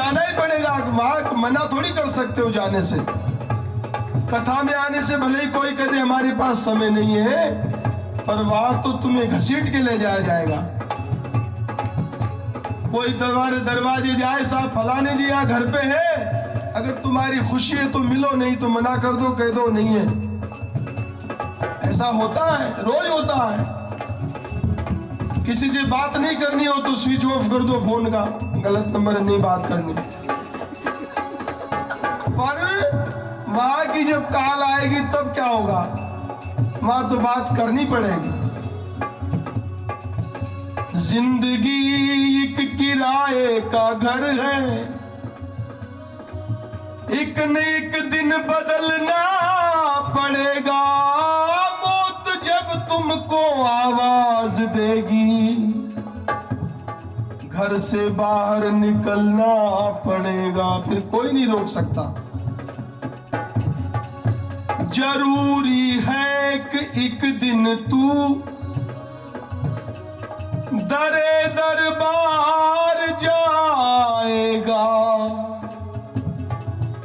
जाना ही पड़ेगा, वहां मना थोड़ी कर सकते हो जाने से। कथा में आने से भले ही कोई कहते हमारे पास समय नहीं है, पर वहां तो तुम्हें घसीट के ले जाया जाएगा। कोई दरवाजे जाए, साहब फलाने जी यहाँ घर पे है, अगर तुम्हारी खुशी है तो मिलो, नहीं तो मना कर दो, कह दो नहीं है। ऐसा होता है, रोज होता है। किसी से बात नहीं करनी हो तो स्विच ऑफ कर दो फोन का, गलत नंबर नहीं बात करनी। पर वहां की जब कॉल आएगी तब क्या होगा, वहां तो बात करनी पड़ेगी। जिंदगी एक किराए का घर है, एक न एक दिन बदलना पड़ेगा। मौत जब तुमको आवाज देगी, घर से बाहर निकलना पड़ेगा, फिर कोई नहीं रोक सकता। जरूरी है कि एक दिन तू दरे दरबार जाएगा,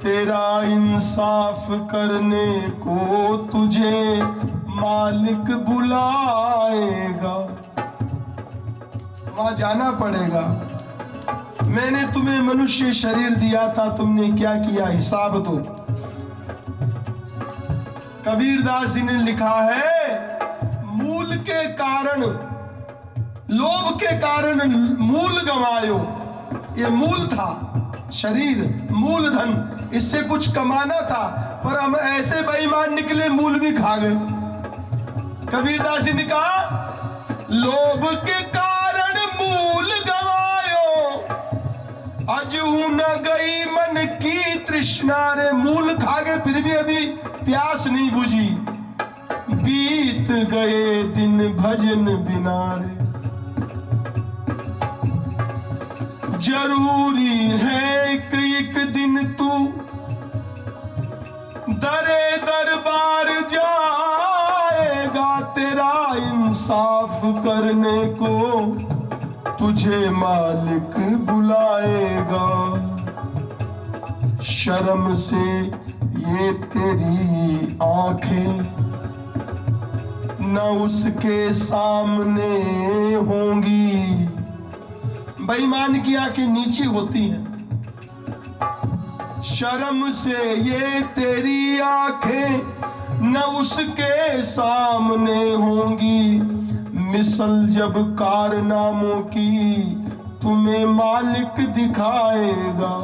तेरा इंसाफ करने को तुझे मालिक बुलाएगा। वहां जाना पड़ेगा। मैंने तुम्हें मनुष्य शरीर दिया था, तुमने क्या किया, हिसाब दो। कबीरदास जी ने लिखा है, मूल के कारण, लोभ के कारण मूल गंवायो। ये मूल था शरीर, मूलधन, इससे कुछ कमाना था, पर हम ऐसे बेईमान निकले मूल भी खा गए। कबीरदास जी ने कहा, लोभ के कारण मूल गंवायो, अजू न गई मन की तृष्णा। रे मूल खा गए फिर भी अभी प्यास नहीं बुझी, बीत गए दिन भजन बिना रे। जरूरी है कि एक दिन तू दरे दरबार जाएगा, तेरा इंसाफ करने को तुझे मालिक बुलाएगा। शर्म से ये तेरी आंखें न उसके सामने होंगी। बेईमान की आंखें नीची होती हैं। शर्म से ये तेरी आंखें न उसके सामने होंगी, मिसल जब कारनामों की तुम्हें मालिक दिखाएगा।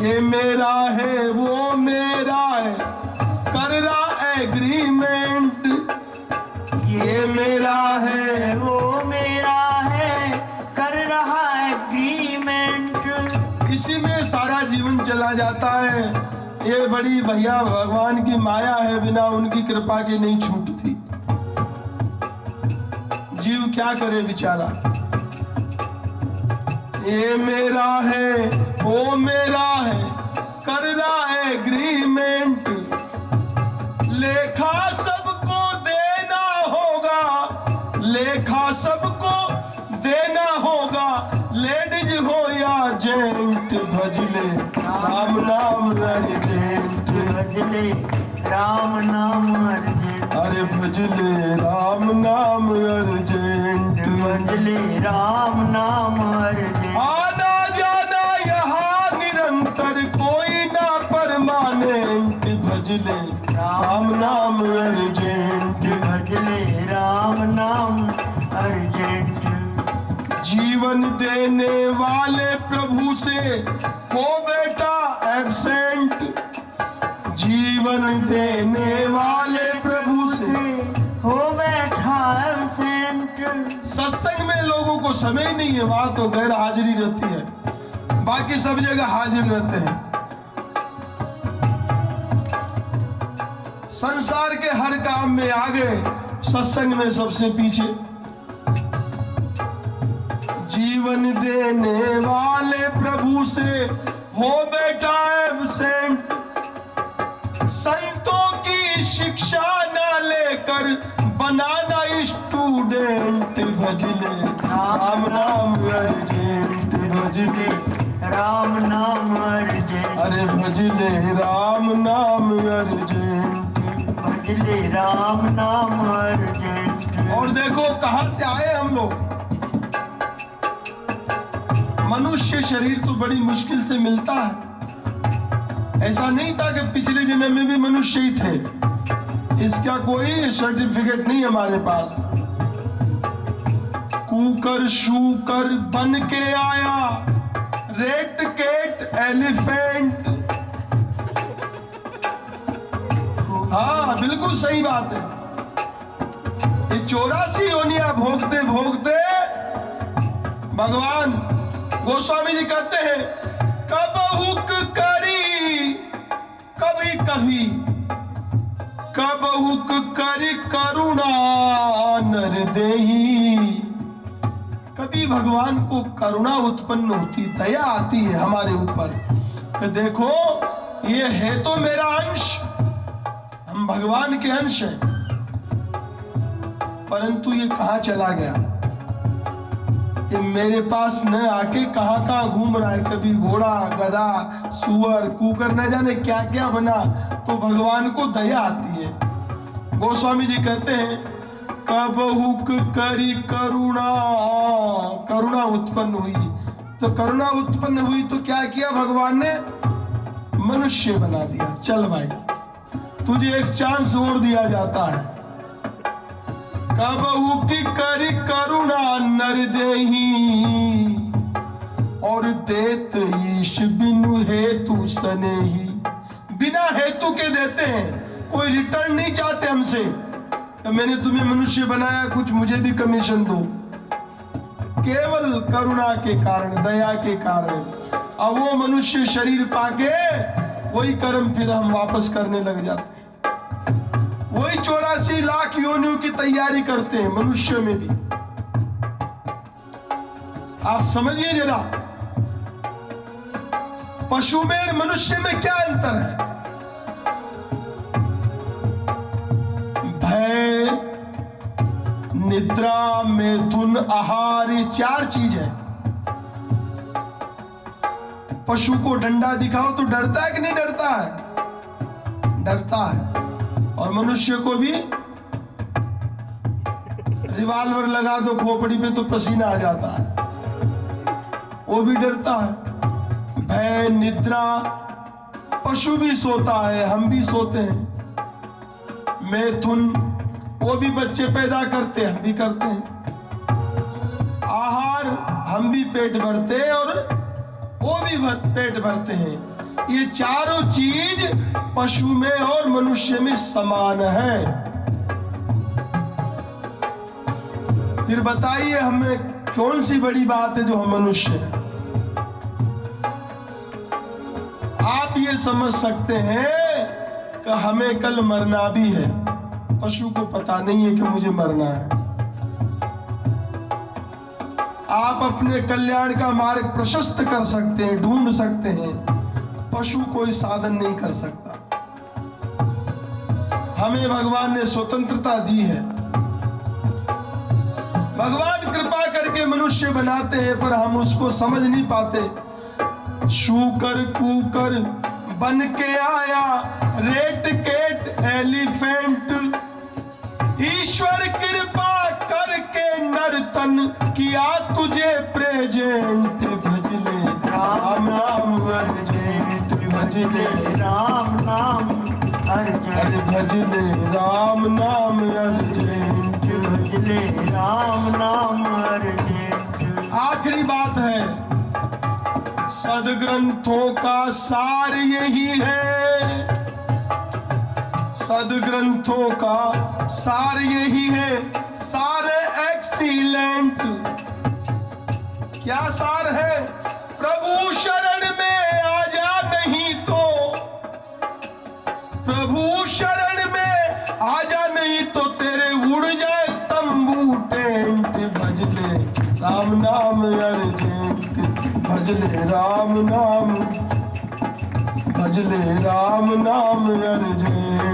ये मेरा है वो मेरा है, कर रहा एग्रीमेंट। ये मेरा है वो मेरा है, कर रहा एग्रीमेंट। इसी में सारा जीवन चला जाता है। ये बड़ी भैया भगवान की माया है, बिना उनकी कृपा के नहीं छूटती। जीव क्या करे बेचारा। ये मेरा है वो मेरा है, कर रहा एग्रीमेंट। लेखा सबको देना होगा, लेखा सबको देना होगा। लेडीज हो या जेंट, भजले राम नाम अर्जेंट। भजले राम नाम अर्जेंट। अरे भजले राम नाम अर्जेंट। भजले राम नाम अर्जेंट। आना जाना यहाँ निरंतर, कोई ना परमानेंट। भजले राम नाम अर्जेंट। भजले राम नाम अर्जेंट। जीवन देने वाले प्रभु से हो बेटा एब्सेंट। जीवन देने वाले प्रभु से हो बैठा एब्सेंट। सत्संग में लोगों को समय नहीं है, वहां तो गैर हाजिरी रहती है, बाकी सब जगह हाजिर रहते हैं। संसार के हर काम में आगे, सत्संग में सबसे पीछे। जीवन देने वाले प्रभु से हो बेटा एब्सेंट। संतों की शिक्षा ना लेकर बनाना स्टूडेंट। भजले राम नाम अर्जेंट भजले राम नाम अर्जेंट अरे भजले राम नाम अर्जेंट भजले राम नाम अर्जेंट। और देखो कहां से आए हम लोग। मनुष्य शरीर तो बड़ी मुश्किल से मिलता है। ऐसा नहीं था कि पिछले जन्म में भी मनुष्य ही थे, इसका कोई सर्टिफिकेट नहीं हमारे पास। कुकर शूकर बन के आया, रेट केट एलिफेंट। हाँ बिल्कुल सही बात है। ये 84 योनियां भोगते भोगते भगवान गोस्वामी जी कहते हैं कब हुक करी कभी कभी, कब हुक करी करुणा नर देही। कभी भगवान को करुणा उत्पन्न होती, दया आती है हमारे ऊपर कि देखो ये है तो मेरा अंश, हम भगवान के अंश हैं, परंतु ये कहां चला गया, ये मेरे पास न आके कहां कहां घूम रहा है। कभी घोड़ा गधा सुअर कुकर न जाने क्या क्या बना। तो भगवान को दया आती है। गोस्वामी जी कहते हैं कब हुक करी करुणा, करुणा उत्पन्न हुई। तो करुणा उत्पन्न हुई तो क्या किया भगवान ने, मनुष्य बना दिया। चल भाई तुझे एक चांस और दिया जाता है। कब हुकी करी करुणा नर देही, और देत ईश बिनु हेतु सनेही। बिना हेतु के देते हैं, कोई रिटर्न नहीं चाहते हमसे। तो मैंने तुम्हें मनुष्य बनाया, कुछ मुझे भी कमीशन दो। केवल करुणा के कारण, दया के कारण। अब वो मनुष्य शरीर पाके वही कर्म फिर हम वापस करने लग जाते हैं। वही 84 लाख योनियों की तैयारी करते हैं मनुष्य में भी। आप समझिए जरा, पशु में और मनुष्य में क्या अंतर है। भय निद्रा मैथुन आहार, ये 4 चीज है। पशु को डंडा दिखाओ तो डरता है कि नहीं डरता है, डरता है। और मनुष्य को भी रिवाल्वर लगा दो खोपड़ी पे तो पसीना आ जाता है, वो भी डरता है। भय निद्रा, पशु भी सोता है, हम भी सोते हैं। मैथुन, वो भी बच्चे पैदा करते हैं, हम भी करते हैं। आहार, हम भी पेट भरते हैं और वो भी पेट भरते हैं। ये चारों चीज पशु में और मनुष्य में समान है। फिर बताइए हमें कौन सी बड़ी बात है जो हम मनुष्य हैं। आप ये समझ सकते हैं कि हमें कल मरना भी है, पशु को पता नहीं है कि मुझे मरना है। आप अपने कल्याण का मार्ग प्रशस्त कर सकते हैं, ढूंढ सकते हैं, पशु कोई साधन नहीं कर सकता। हमें भगवान ने स्वतंत्रता दी है। भगवान कृपा करके मनुष्य बनाते हैं पर हम उसको समझ नहीं पाते। शूकर कुकर बन के आया, रेट केट एलिफेंट। ईश्वर कृपा करके नर्तन किया तुझे प्रेजेंट। भजले राम नाम अर्जेंट, भजले राम नाम अर्जेंट भजले राम नाम अर्जेंट, भजले राम नाम अर्जेंट। आखिरी बात है, सदग्रंथों का सार यही है। सदग्रंथों का सार यही है, सारे एक्सीलेंट। क्या सार है? प्रभु शरण में आ जा, नहीं तो प्रभु शरण में आ जा, नहीं तो तेरे उड़ जाए तंबू टेंट। भजले राम नाम अर्जेंट, भजले राम नाम, भजले राम नाम अर्जेंट।